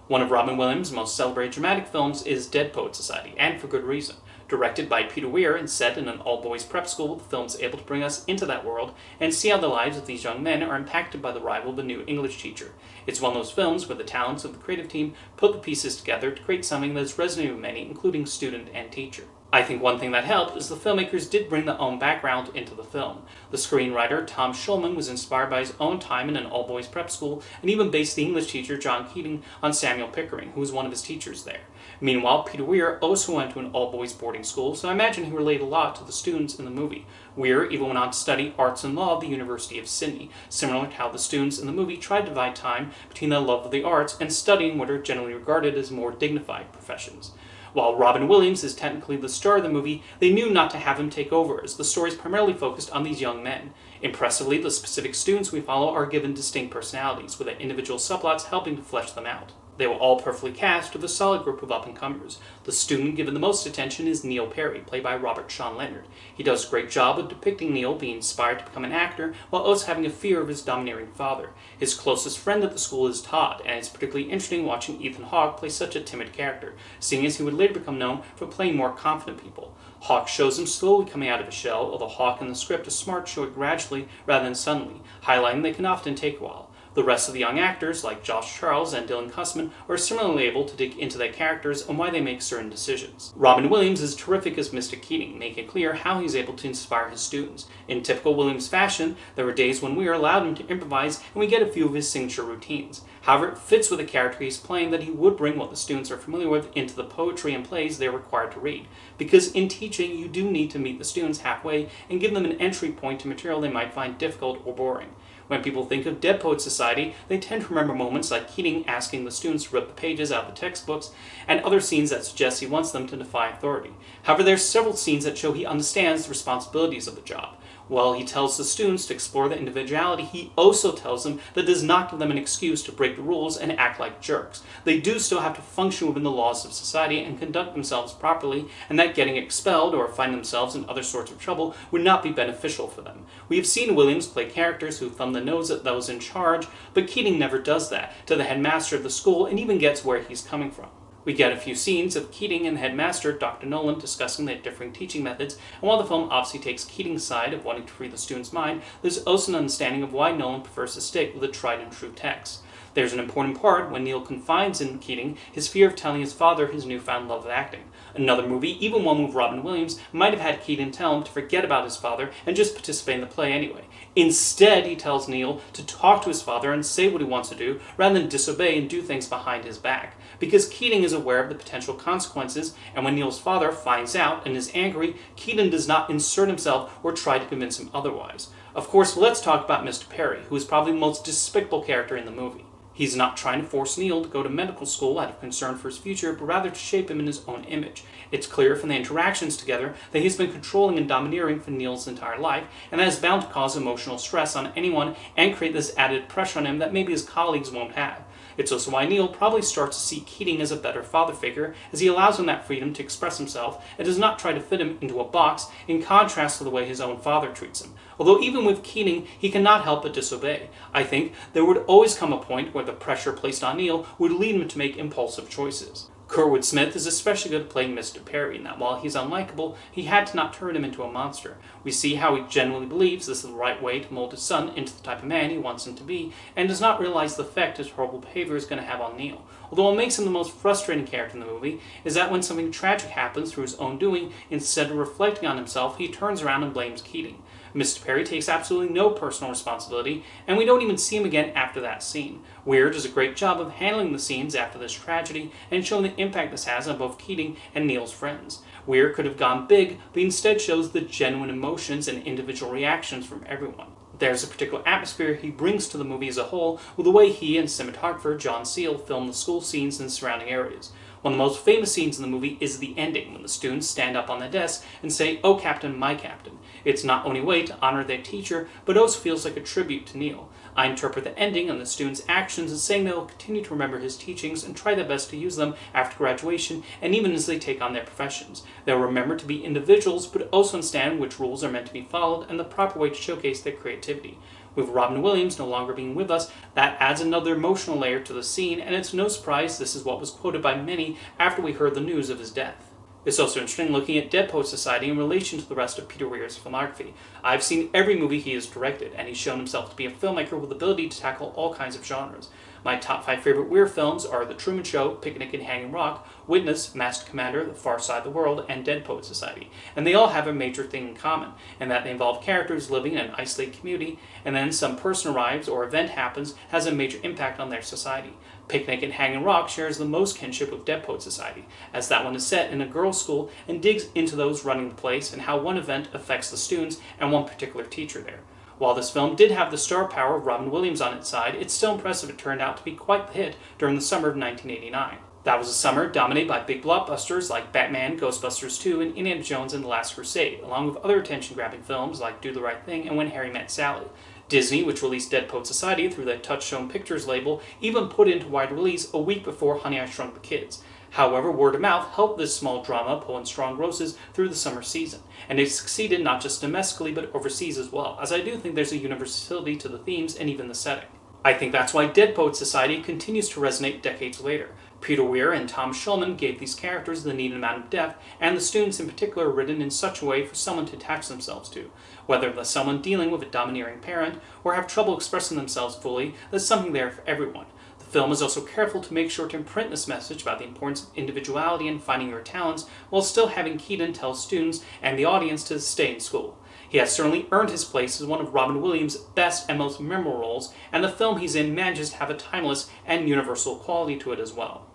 One of Robin Williams' most celebrated dramatic films is Dead Poets Society, and for good reason. Directed by Peter Weir and set in an all-boys prep school, the film is able to bring us into that world and see how the lives of these young men are impacted by the arrival of a new English teacher. It's one of those films where the talents of the creative team put the pieces together to create something that has resonated with many, including student and teacher. I think one thing that helped is the filmmakers did bring their own background into the film. The screenwriter, Tom Schulman, was inspired by his own time in an all-boys prep school and even based the English teacher, John Keating, on Samuel Pickering, who was one of his teachers there. Meanwhile, Peter Weir also went to an all-boys boarding school, so I imagine he related a lot to the students in the movie. Weir even went on to study arts and law at the University of Sydney, similar to how the students in the movie tried to divide time between their love of the arts and studying what are generally regarded as more dignified professions. While Robin Williams is technically the star of the movie, they knew not to have him take over, as the story is primarily focused on these young men. Impressively, the specific students we follow are given distinct personalities, with their individual subplots helping to flesh them out. They were all perfectly cast with a solid group of up-and-comers. The student given the most attention is Neil Perry, played by Robert Sean Leonard. He does a great job of depicting Neil being inspired to become an actor, while also having a fear of his domineering father. His closest friend at the school is Todd, and it's particularly interesting watching Ethan Hawke play such a timid character, seeing as he would later become known for playing more confident people. Hawke shows him slowly coming out of his shell, although Hawke in the script is smart to show it gradually rather than suddenly, highlighting they can often take a while. The rest of the young actors, like Josh Charles and Dylan Cussman, are similarly able to dig into their characters and why they make certain decisions. Robin Williams is terrific as Mr. Keating, making it clear how he's able to inspire his students. In typical Williams fashion, there were days when Weir allowed him to improvise and we get a few of his signature routines. However, it fits with the character he's playing that he would bring what the students are familiar with into the poetry and plays they're required to read. Because in teaching, you do need to meet the students halfway and give them an entry point to material they might find difficult or boring. When people think of Dead Poets Society, they tend to remember moments like Keating asking the students to rip the pages out of the textbooks, and other scenes that suggest he wants them to defy authority. However, there are several scenes that show he understands the responsibilities of the job. While he tells the students to explore their individuality, he also tells them that does not give them an excuse to break the rules and act like jerks. They do still have to function within the laws of society and conduct themselves properly, and that getting expelled or finding themselves in other sorts of trouble would not be beneficial for them. We have seen Williams play characters who thumb the nose at those in charge, but Keating never does that to the headmaster of the school and even gets where he's coming from. We get a few scenes of Keating and the headmaster, Dr. Nolan, discussing their differing teaching methods, and while the film obviously takes Keating's side of wanting to free the student's mind, there's also an understanding of why Nolan prefers to stick with a tried and true text. There's an important part when Neil confides in Keating his fear of telling his father his newfound love of acting. Another movie, even one with Robin Williams, might have had Keating tell him to forget about his father and just participate in the play anyway. Instead, he tells Neil to talk to his father and say what he wants to do, rather than disobey and do things behind his back. Because Keating is aware of the potential consequences, and when Neil's father finds out and is angry, Keating does not insert himself or try to convince him otherwise. Of course, let's talk about Mr. Perry, who is probably the most despicable character in the movie. He's not trying to force Neil to go to medical school out of concern for his future, but rather to shape him in his own image. It's clear from the interactions together that he's been controlling and domineering for Neil's entire life, and that is bound to cause emotional stress on anyone and create this added pressure on him that maybe his colleagues won't have. It's also why Neil probably starts to see Keating as a better father figure, as he allows him that freedom to express himself and does not try to fit him into a box, in contrast to the way his own father treats him. Although even with Keating, he cannot help but disobey. I think there would always come a point where the pressure placed on Neil would lead him to make impulsive choices. Kurtwood Smith is especially good at playing Mr. Perry, in that while he's unlikable, he had to not turn him into a monster. We see how he genuinely believes this is the right way to mold his son into the type of man he wants him to be, and does not realize the effect his horrible behavior is going to have on Neil. Although what makes him the most frustrating character in the movie is that when something tragic happens through his own doing, instead of reflecting on himself, he turns around and blames Keating. Mr. Perry takes absolutely no personal responsibility, and we don't even see him again after that scene. Weir does a great job of handling the scenes after this tragedy and showing the impact this has on both Keating and Neil's friends. Weir could have gone big, but instead shows the genuine emotions and individual reactions from everyone. There's a particular atmosphere he brings to the movie as a whole with the way he and cinematographer John Seal film the school scenes and surrounding areas. One of the most famous scenes in the movie is the ending, when the students stand up on their desk and say, "Oh Captain, my Captain." It's not only a way to honor their teacher, but also feels like a tribute to Neil. I interpret the ending and the students' actions as saying they will continue to remember his teachings and try their best to use them after graduation and even as they take on their professions. They'll remember to be individuals, but also understand which rules are meant to be followed and the proper way to showcase their creativity. With Robin Williams no longer being with us, that adds another emotional layer to the scene, and it's no surprise this is what was quoted by many after we heard the news of his death. It's also interesting looking at Dead Poets Society in relation to the rest of Peter Weir's filmography. I've seen every movie he has directed, and he's shown himself to be a filmmaker with the ability to tackle all kinds of genres. My top 5 favorite Weir films are The Truman Show, Picnic and Hanging Rock, Witness, Masked Commander, The Far Side of the World, and Dead Poets Society. And they all have a major thing in common, and that they involve characters living in an isolated community, and then some person arrives or event happens has a major impact on their society. Picnic and Hanging Rock shares the most kinship with Dead Poets Society, as that one is set in a girls' school and digs into those running the place and how one event affects the students and one particular teacher there. While this film did have the star power of Robin Williams on its side, it's still impressive it turned out to be quite the hit during the summer of 1989. That was a summer dominated by big blockbusters like Batman, Ghostbusters 2, and Indiana Jones and the Last Crusade, along with other attention-grabbing films like Do the Right Thing and When Harry Met Sally. Disney, which released Dead Poets Society through the Touchstone Pictures label, even put it into wide release a week before Honey, I Shrunk the Kids. However, word of mouth helped this small drama pull in strong grosses through the summer season, and it succeeded not just domestically but overseas as well, as I do think there's a universality to the themes and even the setting. I think that's why Dead Poets Society continues to resonate decades later. Peter Weir and Tom Shulman gave these characters the needed amount of depth, and the students in particular are written in such a way for someone to attach themselves to. Whether that's someone dealing with a domineering parent or have trouble expressing themselves fully, there's something there for everyone. The film is also careful to make sure to imprint this message about the importance of individuality and finding your talents, while still having Keating tell students and the audience to stay in school. He has certainly earned his place as one of Robin Williams' best and most memorable roles, and the film he's in manages to have a timeless and universal quality to it as well.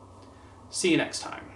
See you next time.